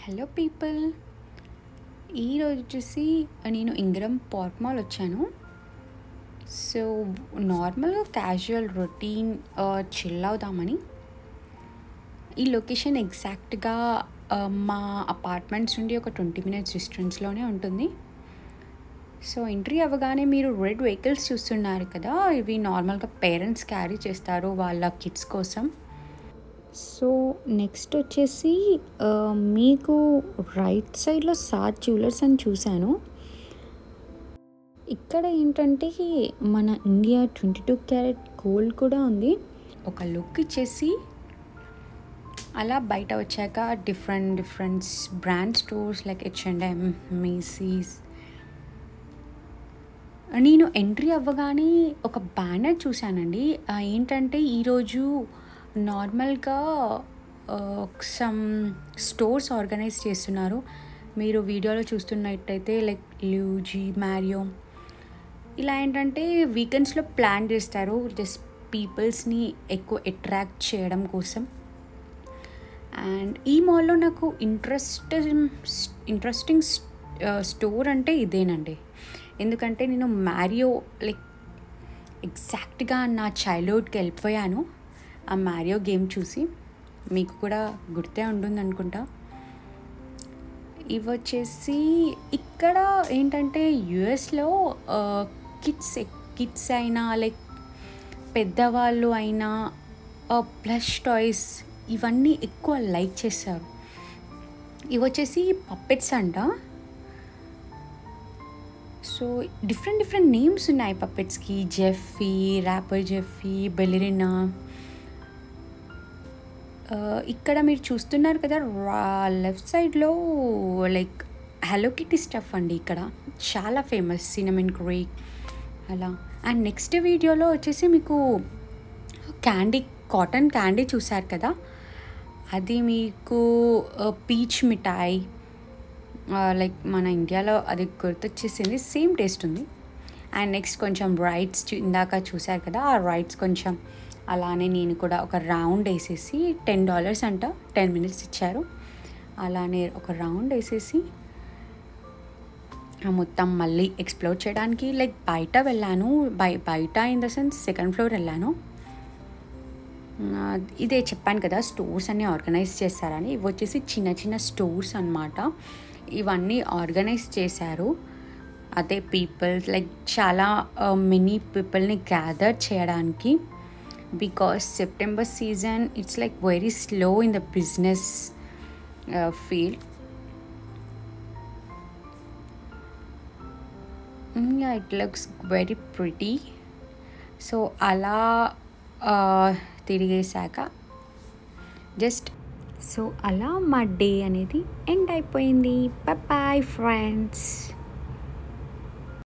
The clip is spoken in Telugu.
హలో పీపుల్, ఈరోజు వచ్చేసి నేను ఇంగ్రం పార్క్ మాల్ వచ్చాను. సో నార్మల్గా క్యాజువల్ రొటీన్ చిల్ అవుదామని. ఈ లొకేషన్ ఎగ్జాక్ట్గా మా అపార్ట్మెంట్స్ నుండి ఒక 20 minutes డిస్టెన్స్లోనే ఉంటుంది. సో ఎంట్రీ అవ్వగానే మీరు రెడ్ వెహికల్స్ చూస్తున్నారు కదా, ఇవి నార్మల్గా పేరెంట్స్ క్యారీ చేస్తారు వాళ్ళ కిడ్స్ కోసం. సో నెక్స్ట్ వచ్చేసి మీకు రైట్ సైడ్లో సార్ జ్యువెలర్స్ అని చూశాను. ఇక్కడ ఏంటంటే మన ఇండియా 22 క్యారెట్ గోల్డ్ కూడా ఉంది. ఒక లుక్ ఇచ్చేసి అలా బయట వచ్చాక different brand stores like H&M, మేసీస్. నేను ఎంట్రీ అవ్వగానే ఒక బ్యానర్ చూశానండి. ఏంటంటే ఈరోజు నార్మల్గా సమ్ స్టోర్స్ ఆర్గనైజ్ చేస్తున్నారు. మీరు వీడియోలో చూస్తున్నట్టయితే లైక్ లూజీ, మ్యారియో ఇలా ఏంటంటే వీకెండ్స్లో ప్లాన్ చేస్తారు జస్ట్ పీపుల్స్ని ఎక్కువ అట్రాక్ట్ చేయడం కోసం. అండ్ ఈ మాల్లో నాకు ఇంట్రెస్టింగ్ స్టోర్ అంటే ఇదేనండి. ఎందుకంటే నేను మ్యారియో లైక్ ఎగ్జాక్ట్గా నా చైల్డ్హుడ్కి వెళ్ళిపోయాను ఆ మ్యారియో గేమ్ చూసి. మీకు కూడా గుర్తే ఉంటుంది అనుకుంటా. ఇవి వచ్చేసి ఇక్కడ ఏంటంటే యుఎస్లో కిడ్స్ అయినా లైక్ పెద్దవాళ్ళు అయినా ప్లస్ టాయ్స్ ఇవన్నీ ఎక్కువ లైక్ చేస్తారు. ఇవి వచ్చేసి పప్పెట్స్ అంట. సో డిఫరెంట్ నేమ్స్ ఉన్నాయి పప్పెట్స్కి. జెఫీ, ర్యాపర్ జెఫీ, బెలెరినా. ఇక్కడ మీరు చూస్తున్నారు కదా లెఫ్ట్ సైడ్లో లైక్ హలో కిటీ స్టఫ్ అండి. ఇక్కడ చాలా ఫేమస్ సినమన్ క్రేక్ అలా. అండ్ నెక్స్ట్ వీడియోలో వచ్చేసి మీకు కాటన్ క్యాండీ చూసారు కదా, అది మీకు పీచ్ మిఠాయి లైక్ మన ఇండియాలో అది గుర్తొచ్చేసింది. సేమ్ టేస్ట్ ఉంది. అండ్ నెక్స్ట్ కొంచెం రైడ్స్ ఇందాక చూసారు కదా, ఆ రైడ్స్ కొంచెం అలానే నేను కూడా ఒక రౌండ్ వేసేసి $10 అంట, 10 minutes ఇచ్చారు. అలానే ఒక రౌండ్ వేసేసి మొత్తం మళ్ళీ ఎక్స్ప్లోర్ చేయడానికి లైక్ బయట వెళ్ళాను. బయట in the sense 2nd floor వెళ్ళాను. ఇదే చెప్పాను కదా స్టోర్స్ అన్నీ ఆర్గనైజ్ చేశారని. ఇవి వచ్చేసి చిన్న స్టోర్స్ అన్నమాట. ఇవన్నీ ఆర్గనైజ్ చేశారు. అదే పీపుల్ లైక్ చాలా మెనీ పీపుల్ని గ్యాదర్ చేయడానికి. Because September season it's like very slow in the business field. Yeah, it looks very pretty. So ala తిరిగేశాక జస్ట్ సో అలా మా డే అనేది ఎండ్ అయిపోయింది. Bye bye friends.